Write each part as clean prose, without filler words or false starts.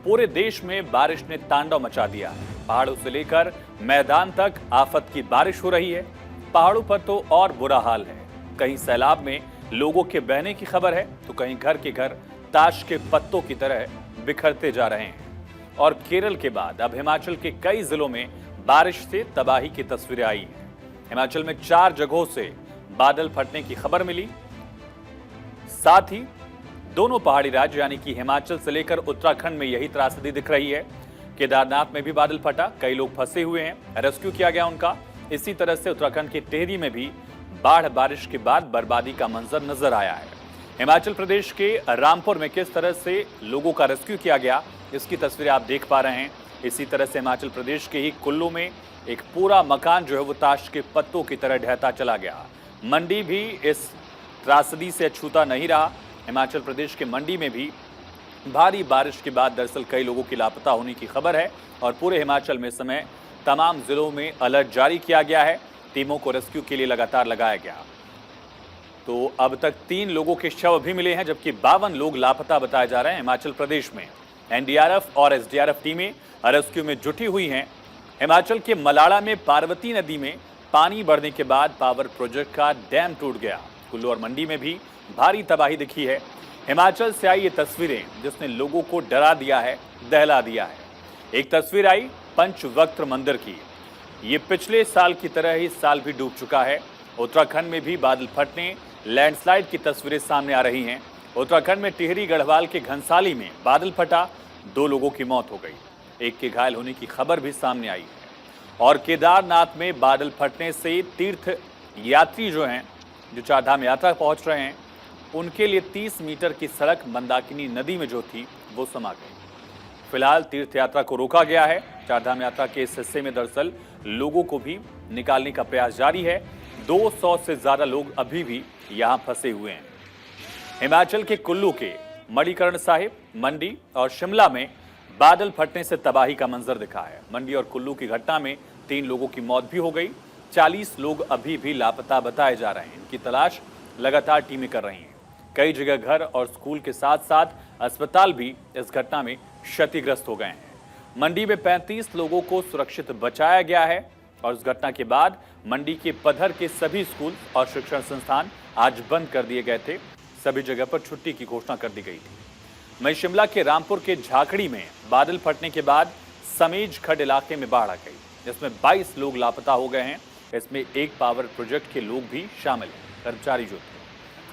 पूरे देश में बारिश ने तांडव मचा दिया। पहाड़ों से लेकर मैदान तक आफत की बारिश हो रही है। पहाड़ों पर तो और बुरा हाल है। कहीं सैलाब में लोगों के बहने की खबर है, तो कहीं घर के घर ताश के पत्तों की तरह बिखरते जा रहे हैं। और केरल के बाद अब हिमाचल के कई जिलों में बारिश से तबाही की तस्वीरें आई हैं। हिमाचल में 4 जगहों से बादल फटने की खबर मिली। साथ ही दोनों पहाड़ी राज्य यानी कि हिमाचल से लेकर उत्तराखंड में यही त्रासदी दिख रही है। केदारनाथ में भी बादल फटा, कई लोग फंसे हुए हैं, रेस्क्यू किया गया उनका। इसी तरह से उत्तराखंड के टिहरी में भी बाढ़ बारिश के बाद बर्बादी का मंजर नजर आया है। हिमाचल प्रदेश के रामपुर में किस तरह से लोगों का रेस्क्यू किया गया, इसकी तस्वीरें आप देख पा रहे हैं। इसी तरह से हिमाचल प्रदेश के ही कुल्लू में एक पूरा मकान जो है वो ताश के पत्तों की तरह ढहता चला गया। मंडी भी इस त्रासदी से अछूता नहीं रहा। हिमाचल प्रदेश के मंडी में भी भारी बारिश के बाद दरअसल कई लोगों की लापता होने की खबर है और पूरे हिमाचल में इस समय तमाम जिलों में अलर्ट जारी किया गया है। टीमों को रेस्क्यू के लिए लगातार लगाया गया। तो अब तक 3 लोगों के शव भी मिले हैं, जबकि 52 लोग लापता बताए जा रहे हैं। हिमाचल प्रदेश में एनडीआरएफ और एसडीआरएफ टीमें रेस्क्यू में जुटी हुई हैं। हिमाचल के मलाड़ा में पार्वती नदी में पानी बढ़ने के बाद पावर प्रोजेक्ट का डैम टूट गया। कुल्लू और मंडी में भी भारी तबाही दिखी है। हिमाचल से आई ये तस्वीरें जिसने लोगों को डरा दिया है, दहला दिया है। एक तस्वीर आई पंचवक्त्र मंदिर की। ये पिछले साल की तरह ही इस साल भी डूब चुका है। उत्तराखंड में भी बादल फटने, लैंडस्लाइड की तस्वीरें सामने आ रही हैं। उत्तराखंड में टिहरी गढ़वाल के घनसाली में बादल फटा, 2 लोगों की मौत हो गई, एक के घायल होने की खबर भी सामने आई है। और केदारनाथ में बादल फटने से तीर्थ यात्री जो हैं, जो चारधाम यात्रा पहुंच रहे हैं, उनके लिए 30 मीटर की सड़क मंदाकिनी नदी में जो थी वो समा गई। फिलहाल तीर्थ यात्रा को रोका गया है। चारधाम यात्रा के इस हिस्से में दरअसल लोगों को भी निकालने का प्रयास जारी है। 200 से ज्यादा लोग अभी भी यहां फंसे हुए हैं। हिमाचल के कुल्लू के मणिकर्ण साहिब, मंडी और शिमला में बादल फटने से तबाही का मंजर दिखा है। मंडी और कुल्लू की घटना में 3 लोगों की मौत भी हो गई। 40 लोग अभी भी लापता बताए जा रहे हैं। इनकी तलाश लगातार टीमें कर रही हैं। कई जगह घर और स्कूल के साथ साथ अस्पताल भी इस घटना में क्षतिग्रस्त हो गए हैं। मंडी में 35 लोगों को सुरक्षित बचाया गया है और इस घटना के बाद मंडी के पधर के सभी स्कूल और शिक्षण संस्थान आज बंद कर दिए गए थे। सभी जगह पर छुट्टी की घोषणा कर दी गई थी। वहीं शिमला के रामपुर के झाकड़ी में बादल फटने के बाद समेज खड्ड इलाके में बाढ़ आ गई, जिसमें 22 लोग लापता हो गए हैं। इसमें एक पावर प्रोजेक्ट के लोग भी शामिल हैं, कर्मचारी जो थे।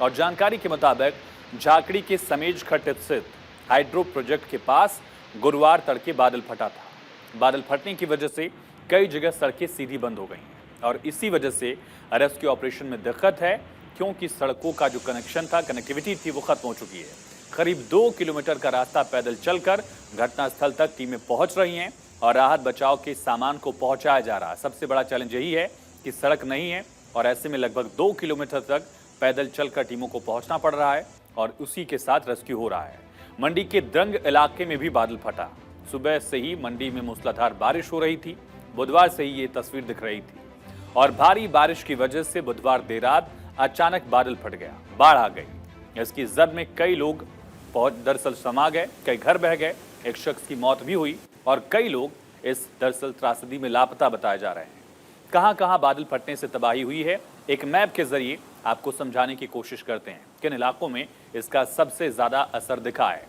और जानकारी के मुताबिक झाकड़ी के समेज खड्ड स्थित हाइड्रो प्रोजेक्ट के पास गुरुवार तड़के बादल फटा था। बादल फटने की वजह से कई जगह सड़कें सीधी बंद हो गई हैं और इसी वजह से रेस्क्यू ऑपरेशन में दिक्कत है, क्योंकि सड़कों का जो कनेक्शन था, कनेक्टिविटी थी, वो खत्म हो चुकी है। करीब 2 किलोमीटर का रास्ता पैदल चलकर घटनास्थल तक टीमें पहुंच रही हैं और राहत बचाव के सामान को पहुंचाया जा रहा है। सबसे बड़ा चैलेंज यही है कि सड़क नहीं है और ऐसे में लगभग 2 किलोमीटर तक पैदल चलकर टीमों को पहुंचना पड़ रहा है और उसी के साथ रेस्क्यू हो रहा है। मंडी के द्रंग इलाके में भी बादल फटा। सुबह से ही मंडी में मूसलाधार बारिश हो रही थी। बुधवार से ही ये तस्वीर दिख रही थी और भारी बारिश की वजह से बुधवार देर रात अचानक बादल फट गया, बाढ़ आ गई। इसकी जद में कई लोग दरअसल समा गए, कई घर बह गए, एक शख्स की मौत भी हुई और कई लोग इस दरअसल त्रासदी में लापता बताए जा रहे हैं। कहां कहां बादल फटने से तबाही हुई है, एक मैप के जरिए आपको समझाने की कोशिश करते हैं किन इलाकों में इसका सबसे ज्यादा असर दिखा है।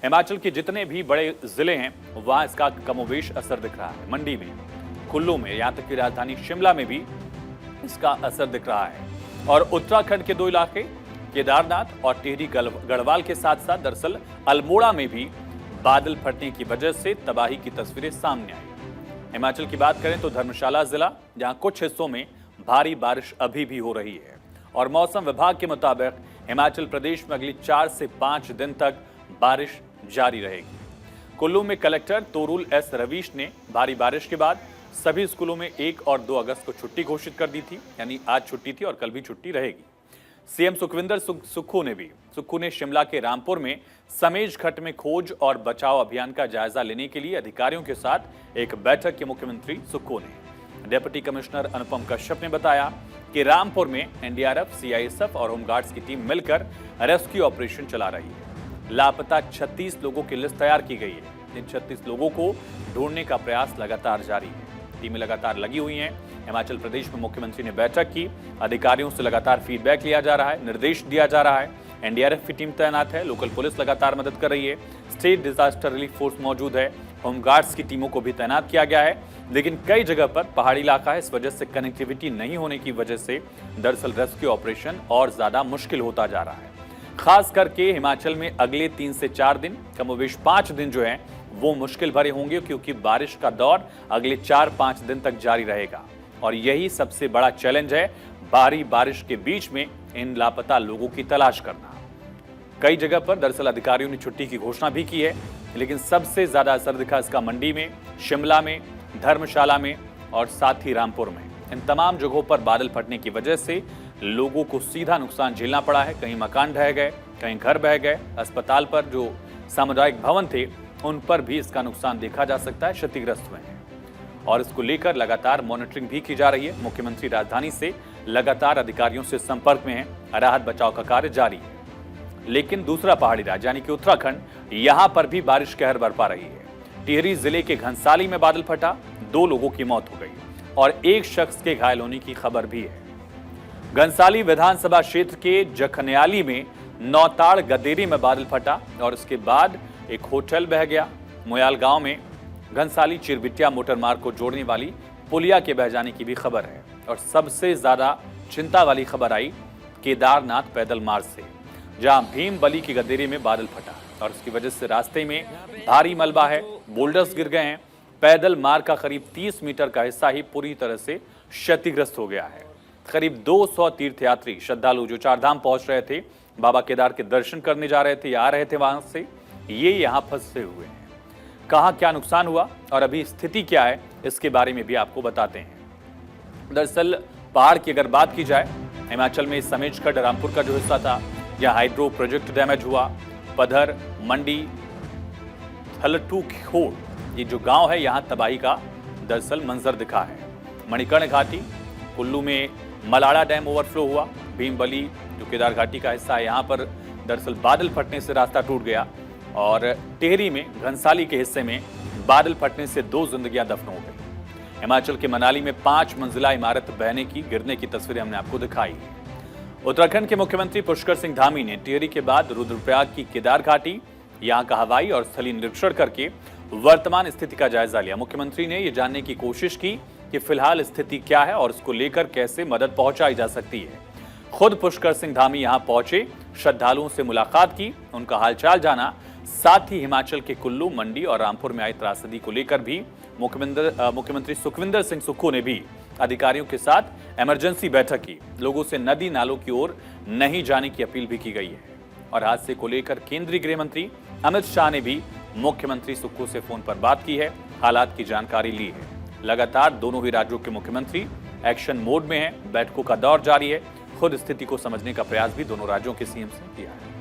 हिमाचल के जितने भी बड़े जिले हैं वहां इसका कमोवेश असर दिख रहा है। मंडी में, कुल्लू में, यहाँ तक कि राजधानी शिमला में भी इसका असर दिख रहा है। और उत्तराखंड के 2 इलाके केदारनाथ और टिहरी गढ़वाल के साथ साथ दरअसल अल्मोड़ा में भी बादल फटने की वजह से तबाही की तस्वीरें सामने आई। हिमाचल की बात करें तो धर्मशाला जिला, जहां कुछ हिस्सों में भारी बारिश अभी भी हो रही है और मौसम विभाग के मुताबिक हिमाचल प्रदेश में अगली 4 से 5 दिन तक बारिश जारी रहेगी। कुल्लू में कलेक्टर तोरुल एस रवीश ने भारी बारिश के बाद सभी स्कूलों में 1 और 2 अगस्त को छुट्टी घोषित कर दी थी, यानी आज छुट्टी थी और कल भी छुट्टी रहेगी। सीएम सुखविंदर सुक्खू ने शिमला के रामपुर में समेज खड्ड में खोज और बचाव अभियान का जायजा लेने के लिए अधिकारियों के साथ एक बैठक की मुख्यमंत्री सुक्खू ने। डिप्टी कमिश्नर अनुपम कश्यप ने बताया कि रामपुर में एनडीआरएफ, सीआईएसएफ और होमगार्ड्स की टीम मिलकर रेस्क्यू ऑपरेशन चला रही है। लापता 36 लोगों की लिस्ट तैयार की गई है। इन 36 लोगों को ढूंढने का प्रयास लगातार जारी है। टीमें लगातार लगी हुई हैं। हिमाचल प्रदेश में मुख्यमंत्री ने बैठक की, अधिकारियों से लगातार फीडबैक लिया जा रहा है, निर्देश दिया जा रहा है। एनडीआरएफ की टीम तैनात है, लोकल पुलिस लगातार मदद कर रही है, स्टेट डिजास्टर रिलीफ फोर्स मौजूद है, होमगार्ड्स की टीमों को भी तैनात किया गया है। लेकिन कई जगह पर पहाड़ी इलाका है, इस वजह से कनेक्टिविटी नहीं होने की वजह से दरअसल रेस्क्यू ऑपरेशन और ज्यादा मुश्किल होता जा रहा है। खास करके हिमाचल में अगले 3 से 4 दिन, कमोबेश 5 दिन जो है वो मुश्किल भरे होंगे, क्योंकि बारिश का दौर अगले 4-5 दिन तक जारी रहेगा और यही सबसे बड़ा चैलेंज है, भारी बारिश के बीच में इन लापता लोगों की तलाश करना। कई जगह पर दरअसल अधिकारियों ने छुट्टी की घोषणा भी की है, लेकिन सबसे ज्यादा असर दिखा इसका मंडी में, शिमला में, धर्मशाला में और साथ ही रामपुर में। इन तमाम जगहों पर बादल फटने की वजह से लोगों को सीधा नुकसान झेलना पड़ा है। कहीं मकान ढह गए, कहीं घर बह गए, अस्पताल पर जो सामुदायिक भवन थे उन पर भी इसका नुकसान देखा जा सकता है, क्षतिग्रस्त हुए हैं और इसको लेकर लगातार मॉनिटरिंग भी की जा रही है। मुख्यमंत्री राजधानी से लगातार अधिकारियों से संपर्क में हैं, राहत बचाव का कार्य जारी है। लेकिन दूसरा पहाड़ी राज्य यानी कि उत्तराखंड, यहां पर भी बारिश कहर बरपा रही है। टिहरी जिले के घनसाली में बादल फटा, 2 लोगों की मौत हो गई और 1 शख्स के घायल होने की खबर भी है। घनसाली विधानसभा क्षेत्र के जखन्याली में नौताड़ गदेरी में बादल फटा और उसके बाद एक होटल बह गया। मोयाल गांव में घनसाली चिरबिटिया मोटर मार्ग को जोड़ने वाली पुलिया के बह जाने की भी खबर है और सबसे ज्यादा चिंता वाली खबर आई केदारनाथ पैदल मार्ग से, जहां भीम बली की गदेरी में बादल फटा और उसकी वजह से रास्ते में भारी मलबा है, बोल्डर्स गिर गए हैं। पैदल मार्ग का करीब 30 मीटर का हिस्सा ही पूरी तरह से क्षतिग्रस्त हो गया है। करीब 200 तीर्थयात्री श्रद्धालु जो चारधाम पहुंच रहे थे, बाबा केदार के दर्शन करने जा रहे थे या आ रहे थे वहां से, ये यहाँ फंसे हुए हैं। कहाँ क्या नुकसान हुआ और अभी स्थिति क्या है, इसके बारे में भी आपको बताते हैं। दरअसल पहाड़ की अगर बात की जाए, हिमाचल में समेजगढ़ रामपुर का जो हिस्सा था, यहाँ हाइड्रो प्रोजेक्ट डैमेज हुआ। पधर, मंडी, थलटू खोड़, ये जो गांव है, यहाँ तबाही का दरअसल मंजर दिखा है। मणिकर्ण घाटी, कुल्लू में मलाड़ा डैम ओवरफ्लो हुआ। भीमबली जो केदार घाटी का हिस्सा है, यहाँ पर दरअसल बादल फटने से रास्ता टूट गया और टिहरी में घनसाली के हिस्से में बादल फटने से 2 जिंदगियां दफन हो गई। हिमाचल के मनाली में 5 मंजिला इमारत बहने की, गिरने की तस्वीरें हमने आपको दिखाई है। उत्तराखंड के मुख्यमंत्री पुष्कर सिंह धामी ने टिहरी के बाद रुद्रप्रयाग की केदार घाटी, यहां का हवाई और स्थलीय निरीक्षण करके वर्तमान स्थिति का जायजा लिया। मुख्यमंत्री ने यह जानने की कोशिश की कि फिलहाल स्थिति क्या है और उसको लेकर कैसे मदद पहुंचाई जा सकती है। खुद पुष्कर सिंह धामी यहां पहुंचे, श्रद्धालुओं से मुलाकात की, उनका हालचाल जाना, साथ ही हिमाचल के कुल्लू, मंडी और रामपुर में आई त्रासदी को लेकर भी मुख्यमंत्री सुखविंदर सिंह सुक्खू ने भी अधिकारियों के साथ इमरजेंसी बैठक की। लोगों से नदी नालों की ओर नहीं जाने की अपील भी की गई है और हादसे को लेकर केंद्रीय गृह मंत्री अमित शाह ने भी मुख्यमंत्री सुक्खू से फोन पर बात की है, हालात की जानकारी ली है। लगातार दोनों ही राज्यों के मुख्यमंत्री एक्शन मोड में हैं, बैठकों का दौर जारी है। खुद स्थिति को समझने का प्रयास भी दोनों राज्यों के सीएम ने किया है।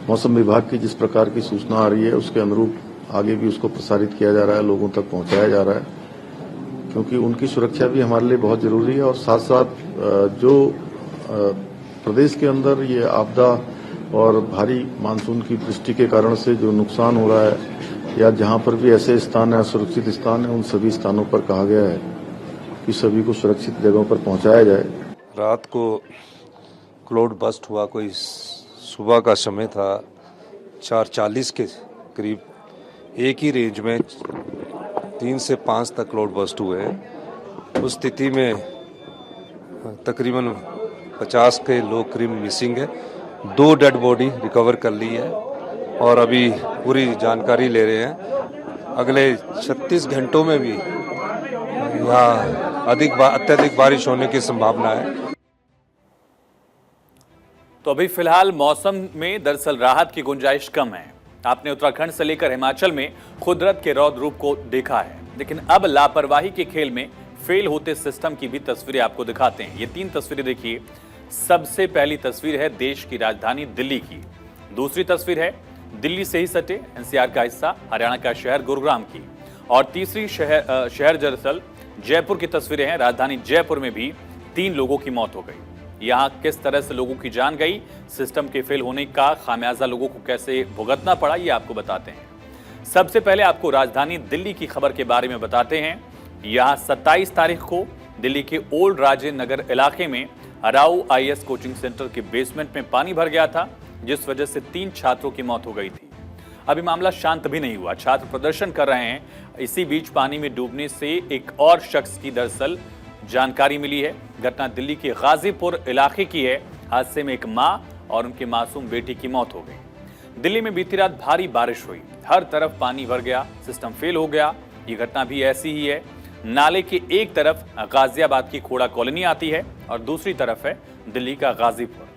मौसम विभाग की जिस प्रकार की सूचना आ रही है, उसके अनुरूप आगे भी उसको प्रसारित किया जा रहा है, लोगों तक पहुंचाया जा रहा है, क्योंकि उनकी सुरक्षा भी हमारे लिए बहुत जरूरी है। और साथ साथ जो प्रदेश के अंदर ये आपदा और भारी मानसून की वृष्टि के कारण से जो नुकसान हो रहा है, या जहां पर भी ऐसे स्थान है, सुरक्षित स्थान है, उन सभी स्थानों पर कहा गया है कि सभी को सुरक्षित जगहों पर पहुंचाया जाए। रात को क्लाउड बस्ट हुआ, कोई सुबह का समय था, 4:40 के करीब एक ही रेंज में 3 से 5 तक क्लाउड बस्ट हुए। उस स्थिति में तकरीबन 50 के लोग करीब मिसिंग है। 2 डेड बॉडी रिकवर कर ली है और अभी पूरी जानकारी ले रहे हैं। अगले 36 घंटों में भी यहाँ अत्यधिक बारिश होने की संभावना है। तो अभी फिलहाल मौसम में दरअसल राहत की गुंजाइश कम है। आपने उत्तराखंड से लेकर हिमाचल में कुदरत के रौद्र रूप को देखा है, लेकिन अब लापरवाही के खेल में फेल होते सिस्टम की भी तस्वीरें आपको दिखाते हैं। ये 3 तस्वीरें देखिए। सबसे पहली तस्वीर है देश की राजधानी दिल्ली की, दूसरी तस्वीर है दिल्ली से ही सटे एनसीआर का हिस्सा हरियाणा का शहर गुरुग्राम की, और तीसरी शहर दरअसल जयपुर की तस्वीरें हैं। राजधानी जयपुर में भी 3 लोगों की मौत हो गई। यहाँ किस तरह से लोगों की जान गई, सिस्टम के फेल होने का खामियाजा लोगों को कैसे भुगतना पड़ा, ये आपको बताते हैं। सबसे पहले आपको राजधानी दिल्ली की खबर के बारे में बताते हैं। यहाँ 27 तारीख को दिल्ली के ओल्ड राजेंद्र नगर इलाके में राउ आईएएस कोचिंग सेंटर के बेसमेंट में पानी भर गया था, जिस वजह से 3 छात्रों की मौत हो गई थी। अभी मामला शांत भी नहीं हुआ, छात्र प्रदर्शन कर रहे हैं। इसी बीच पानी में डूबने से एक और शख्स की दरअसल जानकारी मिली है। घटना दिल्ली के गाजीपुर इलाके की है। हादसे में एक मां और उनके मासूम बेटी की मौत हो गई। दिल्ली में बीती रात भारी बारिश हुई, हर तरफ पानी भर गया, सिस्टम फेल हो गया। ये घटना भी ऐसी ही है। नाले के एक तरफ गाजियाबाद की खोड़ा कॉलोनी आती है और दूसरी तरफ है दिल्ली का गाजीपुर,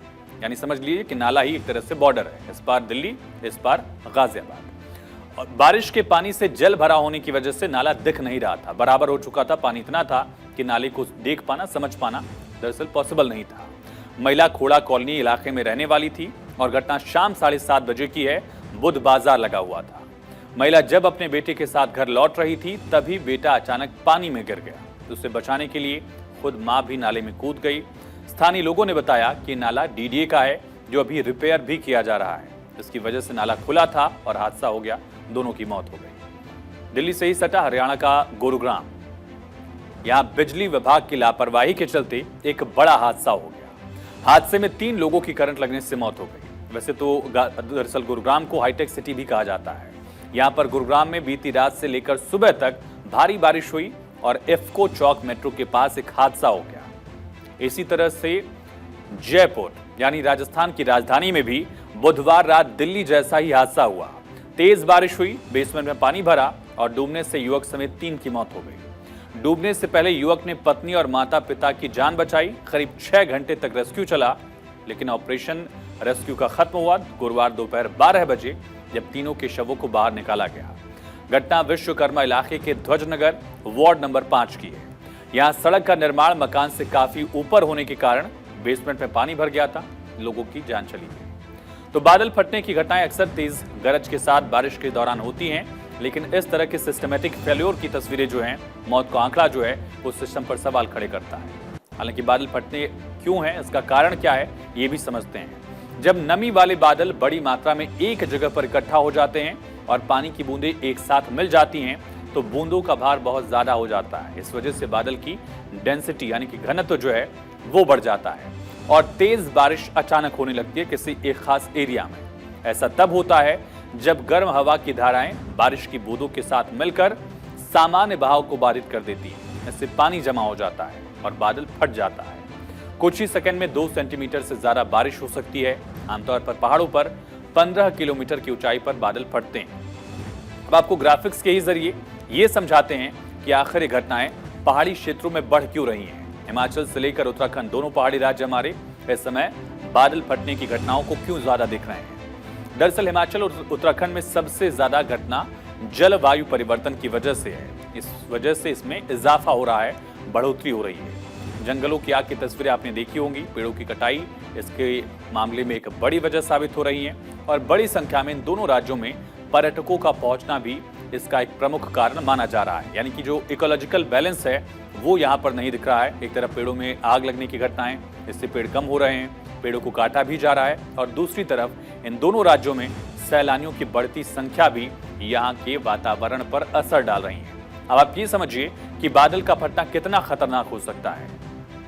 यानी समझ लीजिए कि नाला ही एक तरह से बॉर्डर है, इस पार दिल्ली, इस पार गाजियाबाद। और बारिश के पानी से जल भरा होने की वजह से नाला दिख नहीं रहा था, बराबर हो चुका था। पानी इतना था कि नाले को देख पाना, समझ पाना दरअसल पॉसिबल नहीं था। महिला खोड़ा कॉलोनी इलाके में रहने वाली थी और घटना शाम 7:30 बजे की है। बुध बाजार लगा हुआ था। महिला जब अपने बेटे के साथ घर लौट रही थी तभी बेटा अचानक पानी में गिर गया। उसे बचाने के लिए खुद मां भी नाले में कूद गई। स्थानीय लोगों ने बताया कि नाला डीडीए का है, जो अभी रिपेयर भी किया जा रहा है। इसकी वजह से नाला खुला था और हादसा हो गया, दोनों की मौत हो गई। दिल्ली से ही सटा हरियाणा का गुरुग्राम, यहां बिजली विभाग की लापरवाही के चलते एक बड़ा हादसा हो गया। हादसे में 3 लोगों की करंट लगने से मौत हो गई। वैसे तो दरअसल गुरुग्राम को हाईटेक सिटी भी कहा जाता है। यहाँ पर गुरुग्राम में बीती रात से लेकर सुबह तक भारी बारिश हुई और इफ्को चौक मेट्रो के पास एक हादसा हो गया। इसी तरह से जयपुर यानी राजस्थान की राजधानी में भी बुधवार रात दिल्ली जैसा ही हादसा हुआ। तेज बारिश हुई, बेसमेंट में पानी भरा और डूबने से युवक समेत 3 की मौत हो गई। डूबने से पहले युवक ने पत्नी और माता पिता की जान बचाई। करीब 6 घंटे तक रेस्क्यू चला, लेकिन ऑपरेशन रेस्क्यू का खत्म हुआ गुरुवार दोपहर 12 बजे, जब तीनों के शवों को बाहर निकाला गया। घटना विश्वकर्मा इलाके के ध्वजनगर वार्ड नंबर 5 की है। यहाँ सड़क का निर्माण मकान से काफी ऊपर होने के कारण बेसमेंट में पानी भर गया था, लोगों की जान चली गई। तो बादल फटने की घटनाएं अक्सर तेज गरज के साथ बारिश के दौरान होती हैं, लेकिन इस तरह के सिस्टमेटिक फेल्योर की तस्वीरें जो हैं, मौत का आंकड़ा जो है, वो सिस्टम पर सवाल खड़े करता है। हालांकि बादल फटने क्यों हैं, इसका कारण क्या है, ये भी समझते हैं। जब नमी वाले बादल बड़ी मात्रा में एक जगह पर इकट्ठा हो जाते हैं और पानी की बूंदें एक साथ मिल जाती हैं, तो बूंदों का भार बहुत ज्यादा हो जाता है। इस वजह से बादल की डेंसिटी यानी कि घनत्व जो है वो बढ़ जाता है और तेज बारिश अचानक होने लगती है किसी एक खास एरिया में। ऐसा तब होता है जब गर्म हवा की धाराएं बारिश की बूंदों के साथ मिलकर सामान्य बहाव को बाधित कर देती है। इससे पानी जमा हो जाता है और बादल फट जाता है। कुछ ही सेकंड में 2 सेंटीमीटर से ज्यादा बारिश हो सकती है। आमतौर पर पहाड़ों पर 15 किलोमीटर की ऊंचाई पर बादल फटते हैं। अब आपको ग्राफिक्स के ही जरिए ये समझाते हैं कि आखिर ये घटनाएं पहाड़ी क्षेत्रों में बढ़ क्यों रही हैं। हिमाचल से लेकर उत्तराखंड, दोनों पहाड़ी राज्य हमारे इस समय बादल फटने की घटनाओं को क्यों ज्यादा दिख रहे हैं। दरअसल हिमाचल और उत्तराखंड में सबसे ज्यादा घटना जलवायु परिवर्तन की वजह से है। इस वजह से इसमें इजाफा हो रहा है, बढ़ोतरी हो रही है। जंगलों की आग की तस्वीरें आपने देखी होंगी। पेड़ों की कटाई इसके मामले में एक बड़ी वजह साबित हो रही है और बड़ी संख्या में इन दोनों राज्यों में पर्यटकों का पहुंचना भी इसका एक प्रमुख कारण माना जा रहा है। यानी कि जो इकोलॉजिकल बैलेंस है वो यहाँ पर नहीं दिख रहा है। एक तरफ पेड़ों में आग लगने की घटनाएं, इससे पेड़ कम हो रहे हैं, पेड़ों को काटा भी जा रहा है, और दूसरी तरफ इन दोनों राज्यों में सैलानियों की बढ़ती संख्या भी यहाँ के वातावरण पर असर डाल रही है। अब आप ये समझिए कि बादल का फटना कितना खतरनाक हो सकता है।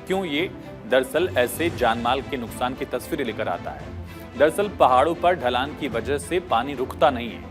क्यों ये दरअसल ऐसे जानमाल के नुकसान की तस्वीरें लेकर आता है। दरअसल पहाड़ों पर ढलान की वजह से पानी रुकता नहीं है।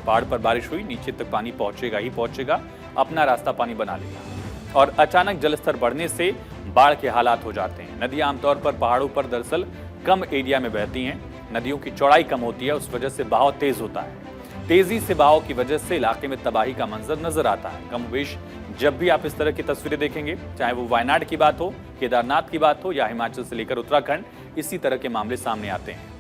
पहाड़ पर बारिश हुई, नीचे तक पानी पहुंचेगा ही पहुंचेगा, अपना रास्ता पानी बना लेगा और अचानक जलस्तर बढ़ने से बाढ़ के हालात हो जाते हैं। नदियां आमतौर पर पहाड़ों पर दरअसल कम एरिया में बहती हैं। नदियों की चौड़ाई कम होती है, उस वजह से बहाव तेज होता है। तेजी से बहाव की वजह से इलाके में तबाही का मंजर नजर आता है। कमोबेश जब भी आप इस तरह की तस्वीरें देखेंगे, चाहे वो वायनाड की बात हो, केदारनाथ की बात हो या हिमाचल से लेकर उत्तराखंड, इसी तरह के मामले सामने आते हैं।